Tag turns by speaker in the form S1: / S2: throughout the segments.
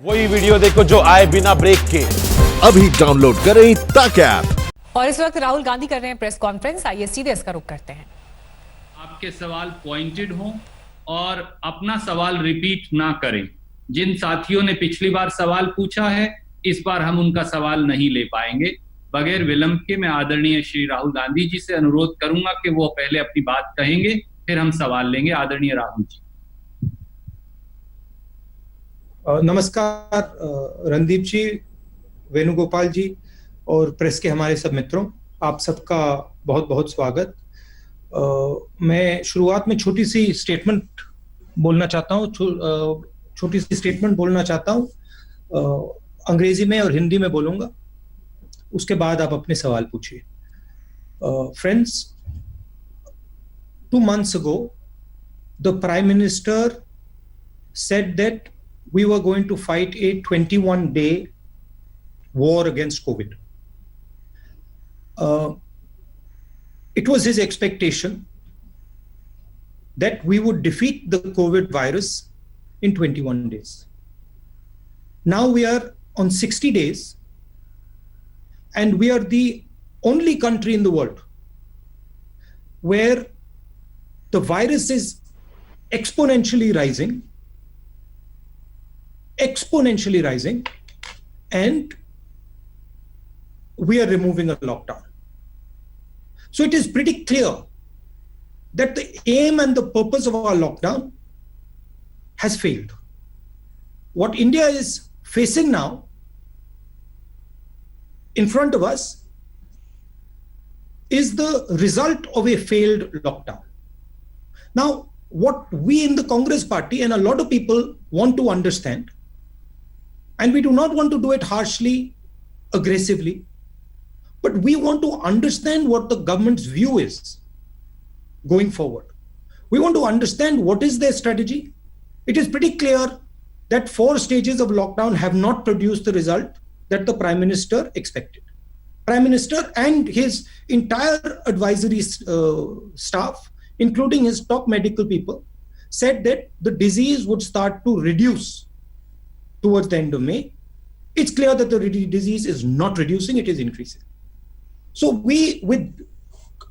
S1: वही वीडियो देखो जो आए बिना ब्रेक के।
S2: अभी डाउनलोड करें तक ऐप।
S3: और इस वक्त राहुल गांधी कर रहे हैं प्रेस कॉन्फ्रेंस। आइए सीधे इसका रुख करते हैं।
S4: आपके सवाल पॉइंटेड हों और अपना सवाल रिपीट ना करें। जिन साथियों ने पिछली बार सवाल पूछा है, इस बार हम उनका सवाल नहीं ले पाएंगे। बगैर विलंब के मैं आदरणीय श्री राहुल गांधी जी से अनुरोध करूंगा कि वो पहले अपनी बात कहेंगे, फिर हम सवाल लेंगे। आदरणीय राहुल जी।
S5: नमस्कार रणदीप जी, वेणुगोपाल जी और प्रेस के हमारे सब मित्रों, आप सबका बहुत बहुत स्वागत। मैं शुरुआत में छोटी सी स्टेटमेंट बोलना चाहता हूँ। अंग्रेजी में और हिंदी में बोलूंगा, उसके बाद आप अपने सवाल पूछिए। Friends, 2 months ago the Prime Minister said that we were going to fight a 21-day war against COVID. It was his expectation that we would defeat the COVID virus in 21 days. Now we are on 60 days, and we are the only country in the world where the virus is exponentially rising, and we are removing a lockdown. So it is pretty clear that the aim and the purpose of our lockdown has failed. What India is facing now in front of us is the result of a failed lockdown. Now, what we in the Congress party and a lot of people want to understand, and we do not want to do it harshly, aggressively, but we want to understand what the government's view is going forward. We want to understand what is their strategy. It is pretty clear that 4 stages of lockdown have not produced the result that the Prime Minister expected. Prime Minister and his entire advisory staff, including his top medical people, said that the disease would start to reduce towards the end of May. It's clear that the disease is not reducing, it is increasing. So we, with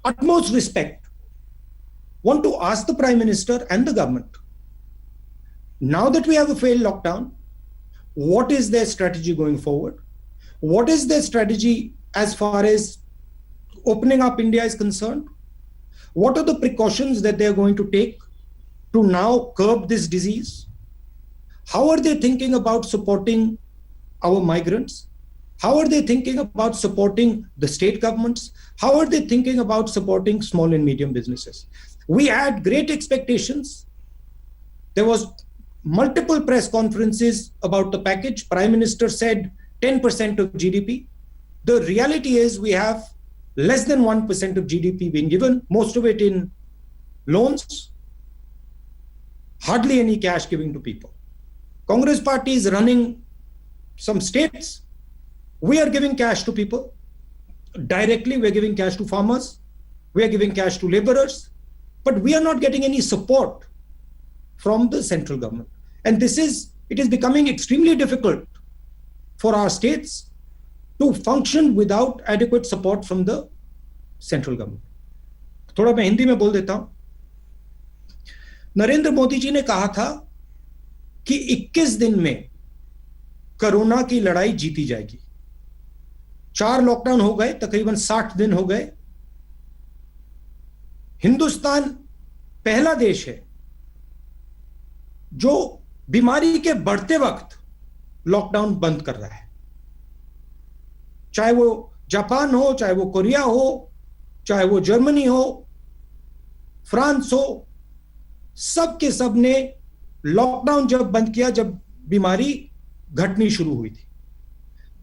S5: utmost respect, want to ask the Prime Minister and the government, now that we have a failed lockdown, what is their strategy going forward? What is their strategy as far as opening up India is concerned? What are the precautions that they are going to take to now curb this disease? How are they thinking about supporting our migrants? How are they thinking about supporting the state governments? How are they thinking about supporting small and medium businesses? We had great expectations. There was multiple press conferences about the package. Prime Minister said 10% of GDP. The reality is we have less than 1% of GDP being given, most of it in loans, hardly any cash giving to people. Congress party is running some states. We are giving cash to people. Directly, we are giving cash to farmers. We are giving cash to laborers. But we are not getting any support from the central government. And it is becoming extremely difficult for our states to function without adequate support from the central government. थोड़ा मैं हिंदी में बोल देता हूं। नरेंद्र मोदी जी ने कहा था कि 21 दिन में कोरोना की लड़ाई जीती जाएगी। 4 लॉकडाउन हो गए, तकरीबन 60 दिन हो गए। हिंदुस्तान पहला देश है जो बीमारी के बढ़ते वक्त लॉकडाउन बंद कर रहा है। चाहे वो जापान हो, चाहे वो कोरिया हो, चाहे वो जर्मनी हो, फ्रांस हो, सब के सब ने लॉकडाउन जब बंद किया, जब बीमारी घटनी शुरू हुई थी।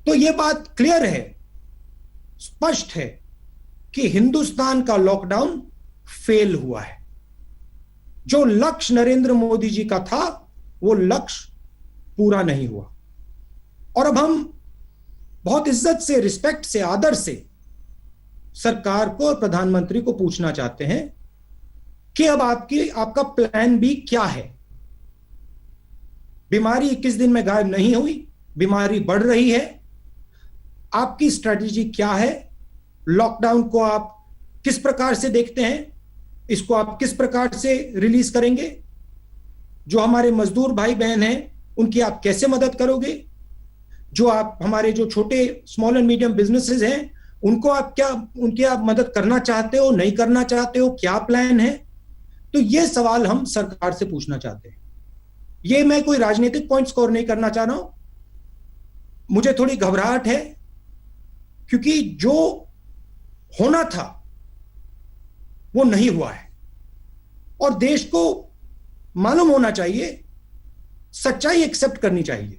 S5: तो यह बात क्लियर है, स्पष्ट है कि हिंदुस्तान का लॉकडाउन फेल हुआ है। जो लक्ष्य नरेंद्र मोदी जी का था, वो लक्ष्य पूरा नहीं हुआ। और अब हम बहुत इज्जत से, रिस्पेक्ट से, आदर से सरकार को और प्रधानमंत्री को पूछना चाहते हैं कि अब आपका प्लान बी क्या है। बीमारी 21 दिन में गायब नहीं हुई, बीमारी बढ़ रही है। आपकी स्ट्रेटजी क्या है? लॉकडाउन को आप किस प्रकार से देखते हैं? इसको आप किस प्रकार से रिलीज करेंगे? जो हमारे मजदूर भाई बहन हैं उनकी आप कैसे मदद करोगे? जो आप हमारे जो छोटे स्मॉल एंड मीडियम बिजनेसेस हैं उनको आप उनकी आप मदद करना चाहते हो, नहीं करना चाहते हो, क्या प्लान है? तो ये सवाल हम सरकार से पूछना चाहते हैं। ये मैं कोई राजनीतिक पॉइंट स्कोर नहीं करना चाह रहा हूं, मुझे थोड़ी घबराहट है क्योंकि जो होना था वो नहीं हुआ है और देश को मालूम होना चाहिए, सच्चाई एक्सेप्ट करनी चाहिए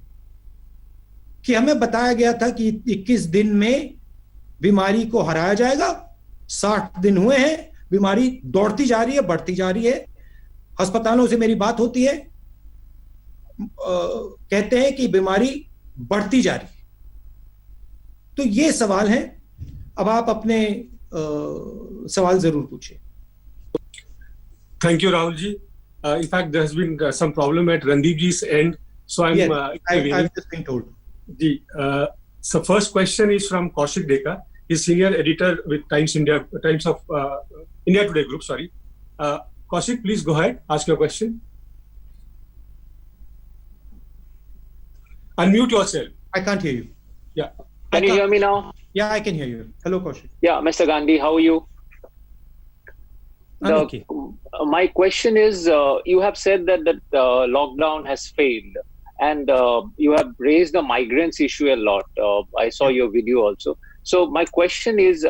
S5: कि हमें बताया गया था कि 21 दिन में बीमारी को हराया जाएगा। 60 दिन हुए हैं, बीमारी दौड़ती जा रही है, बढ़ती जा रही है। अस्पतालों से मेरी बात होती है, कहते हैं कि बीमारी बढ़ती जा रही है। तो ये सवाल है, अब आप अपने सवाल जरूर पूछिए।
S6: Thank you, Rahul ji. In fact, there has been some problem at Randeep ji's end, so I'm.
S5: Yes, I've just been told.
S6: Ji, so first question is from Kaushik Deka. He's senior editor with Times of India Today Group. Sorry, Kaushik, please go ahead. Ask your question. Unmute yourself.
S5: I can't hear you.
S6: Yeah.
S7: Can you hear me now?
S5: Yeah, I can hear you. Hello, Kaushik.
S7: Yeah, Mr. Gandhi, how are you?
S5: I'm okay.
S7: My question is, you have said that the lockdown has failed, and you have raised the migrants issue a lot. I saw your video also. So my question is,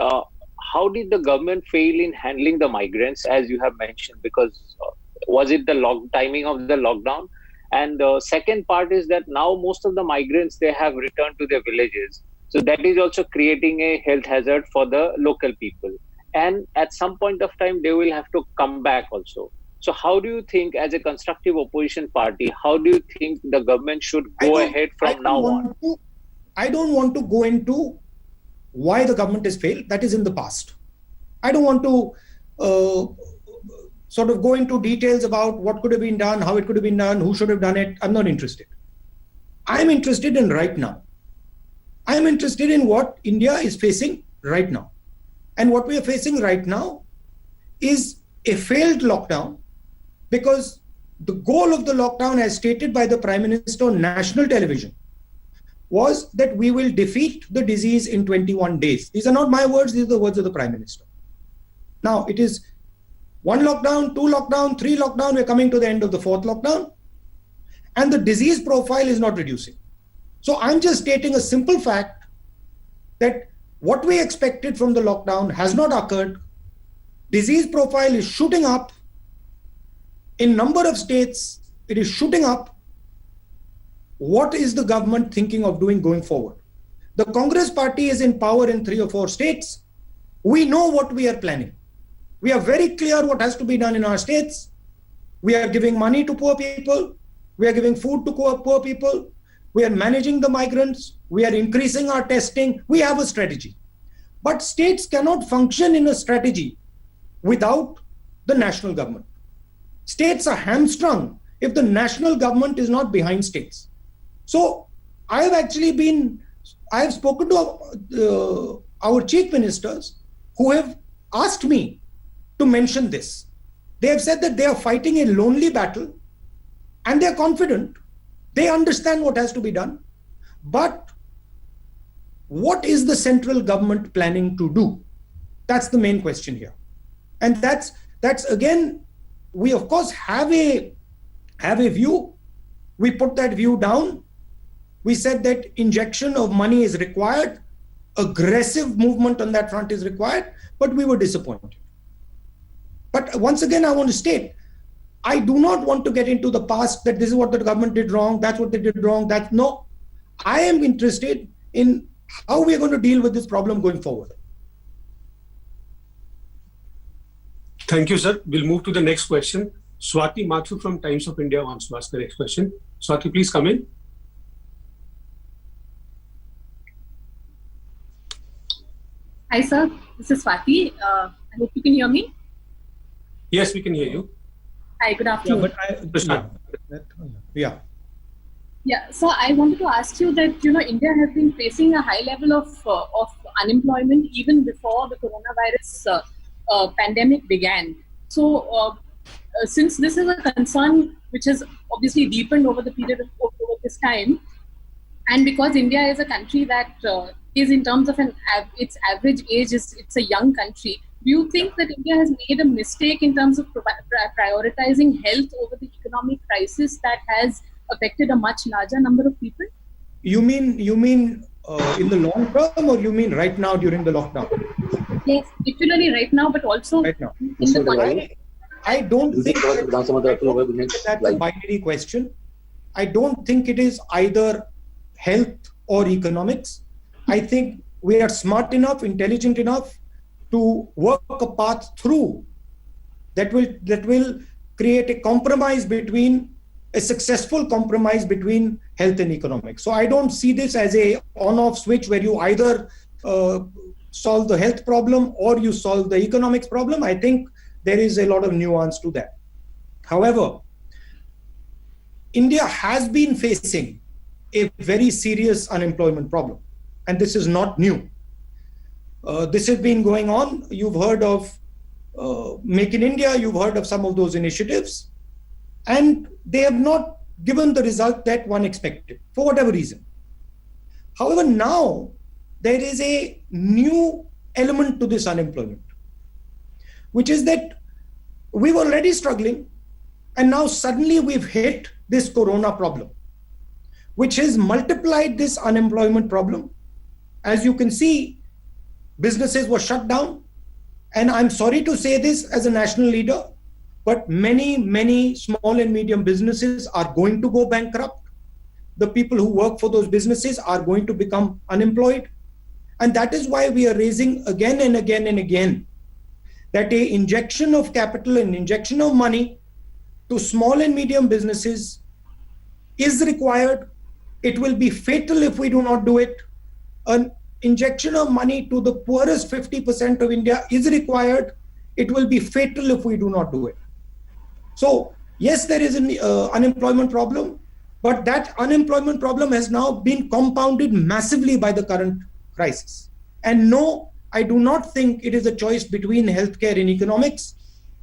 S7: how did the government fail in handling the migrants, as you have mentioned? Because was it the timing of the lockdown? And the second part is that now most of the migrants, they have returned to their villages. So that is also creating a health hazard for the local people. And at some point of time, they will have to come back also. So how do you think, as a constructive opposition party, how do you think the government should go ahead from now on?
S5: I don't want to go into why the government has failed. That is in the past. I don't want to sort of go into details about what could have been done, how it could have been done, who should have done it. I'm not interested. I'm interested in right now. I'm interested in what India is facing right now. And what we are facing right now is a failed lockdown, because the goal of the lockdown, as stated by the Prime Minister on national television, was that we will defeat the disease in 21 days. These are not my words, these are the words of the Prime Minister. Now, it is 1 lockdown, 2 lockdown, 3 lockdown, we're coming to the end of the 4th lockdown, and the disease profile is not reducing. So I'm just stating a simple fact that what we expected from the lockdown has not occurred. Disease profile is shooting up. In number of states, it is shooting up. What is the government thinking of doing going forward? The Congress party is in power in 3 or 4 states. We know what we are planning. We are very clear what has to be done in our states. We are giving money to poor people. We are giving food to poor people. We are managing the migrants. We are increasing our testing. We have a strategy. But states cannot function in a strategy without the national government. States are hamstrung if the national government is not behind states. So I have spoken to our chief ministers who have asked me to mention this. They have said that they are fighting a lonely battle and they are confident. They understand what has to be done. But what is the central government planning to do? That's the main question here. And that's again, we of course have a view. We put that view down. We said that injection of money is required. Aggressive movement on that front is required, but we were disappointed. But once again, I want to state, I do not want to get into the past that this is what the government did wrong, that's what they did wrong, no. I am interested in how we are going to deal with this problem going forward.
S6: Thank you, sir. We'll move to the next question. Swati Mathur from Times of India wants to ask the next question. Swati, please come in.
S8: Hi, sir. This is Swati. I hope you can hear me.
S6: Yes, we can hear you.
S8: Hi, good afternoon.
S5: Yeah.
S8: Yeah, so I wanted to ask you that India has been facing a high level of unemployment even before the coronavirus pandemic began. So since this is a concern which has obviously deepened over the period of over this time, and because India is a country that is in terms of its average age it's a young country, do you think that India has made a mistake in terms of prioritizing health over the economic crisis that has affected a much larger number of people?
S5: You mean in the long term, or you mean right now during the lockdown?
S8: Yes, particularly right now, but also
S5: Right now.
S8: in the context.
S5: I don't think that's a binary question. I don't think it is either health or economics. I think we are smart enough, intelligent enough to work a path through that will create a successful compromise between health and economics. So I don't see this as a on-off switch where you either solve the health problem or you solve the economics problem. I think there is a lot of nuance to that. However, India has been facing a very serious unemployment problem, and this is not new. This has been going on. You've heard of Make in India, you've heard of some of those initiatives, and they have not given the result that one expected for whatever reason. However, now there is a new element to this unemployment, which is that we were already struggling, and now suddenly we've hit this corona problem, which has multiplied this unemployment problem. As you can see, businesses were shut down, and I'm sorry to say this as a national leader, but many small and medium businesses are going to go bankrupt. The people who work for those businesses are going to become unemployed. And that is why we are raising again and again and again that an injection of capital, an injection of money to small and medium businesses is required. It will be fatal if we do not do it. An injection of money to the poorest 50% of India is required. It will be fatal if we do not do it. So yes, there is an unemployment problem, but that unemployment problem has now been compounded massively by the current crisis. And no, I do not think it is a choice between healthcare and economics.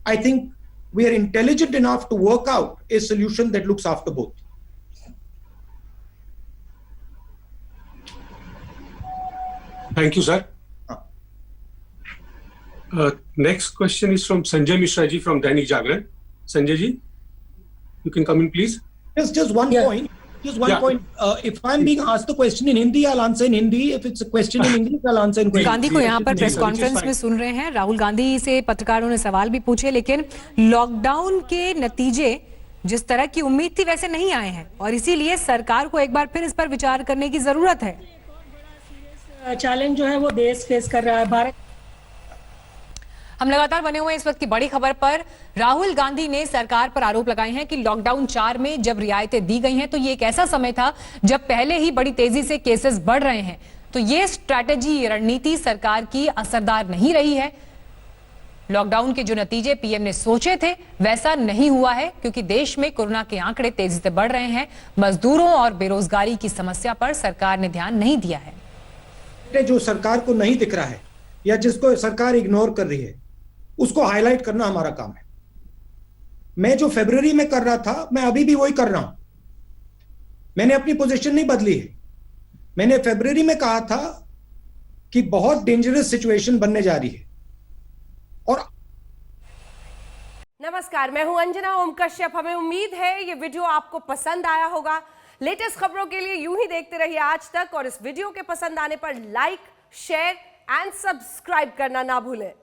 S5: I think we are intelligent enough to work out a solution that looks after both.
S6: Thank you, sir. Next question is from Sanjay Mishra ji from Dainik Jagran. Sanjay ji, you can come in, please.
S5: Just one point. Just one point. If I'm being asked the question in Hindi, I'll answer in Hindi. If it's a question in English, I'll answer in English.
S3: Gandhi को यहाँ पर press conference में सुन रहे हैं. राहुल गांधी से पत्रकारों ने सवाल भी पूछे, लेकिन लॉकडाउन के नतीजे जिस तरह की उम्मीद थी वैसे नहीं आए हैं, और इसीलिए सरकार को एक बार फिर इस पर विचार करने की जरूरत है.
S9: चैलेंज जो है वो देश फेस कर रहा है. भारत
S3: हम लगातार बने हुए हैं इस वक्त की बड़ी खबर पर. राहुल गांधी ने सरकार पर आरोप लगाए हैं कि लॉकडाउन 4 में जब रियायतें दी गई हैं तो ये एक ऐसा समय था जब पहले ही बड़ी तेजी से केसेस बढ़ रहे हैं. तो ये स्ट्रैटेजी, रणनीति सरकार की असरदार नहीं रही है. लॉकडाउन के जो नतीजे पीएम ने सोचे थे वैसा नहीं हुआ है, क्योंकि देश में कोरोना के आंकड़े तेजी से बढ़ रहे हैं. मजदूरों और बेरोजगारी की समस्या पर सरकार ने ध्यान नहीं दिया है.
S5: जो सरकार को नहीं दिख रहा है या जिसको सरकार इग्नोर कर रही है, उसको हाईलाइट करना हमारा काम है. मैं जो फरवरी में कर रहा था, मैं अभी भी वही कर रहा हूं. मैंने अपनी पोजीशन नहीं बदली है. मैंने फरवरी में कहा था कि बहुत डेंजरस सिचुएशन बनने जा रही है. और
S10: नमस्कार, मैं हूं अंजना ओम कश्यप. हमें उम्मीद है ये वीडियो आपको पसंद आया होगा. लेटेस्ट खबरों के लिए यूं ही देखते रहिए आज तक, और इस वीडियो के पसंद आने पर लाइक, शेयर एंड सब्सक्राइब करना ना भूलें.